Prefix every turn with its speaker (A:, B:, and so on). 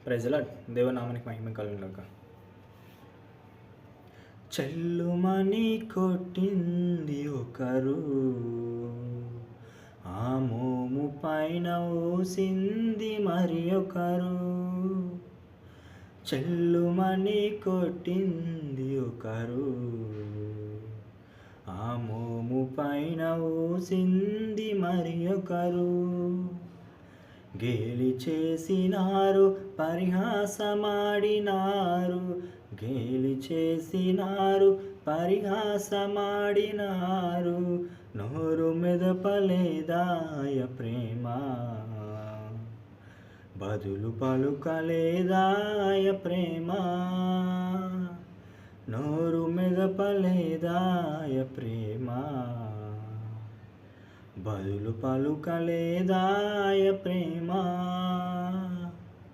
A: Praise lord. దేవనామానికి మహిమ కలుగును గాక. చెల్లుమని కొట్టింది ఒకరు, ఆ మోము పైన ఊసింది మరి ఒకరు. చెల్లుమని కొట్టింది ఒకరు, ఆ మోము పైన ఊసింది మరి ఒకరు. గేలి చేసినారు, పరిహాసమాడినారు, గేలి చేసినారు, పరిహాసమాడినారు. నోరు మెదపలేదాయ ప్రేమ, బదులు పలుకలేదాయ ప్రేమ. నోరు మెదపలేదాయ ప్రేమ, బదులు పలుకలేదాయ ప్రేమ.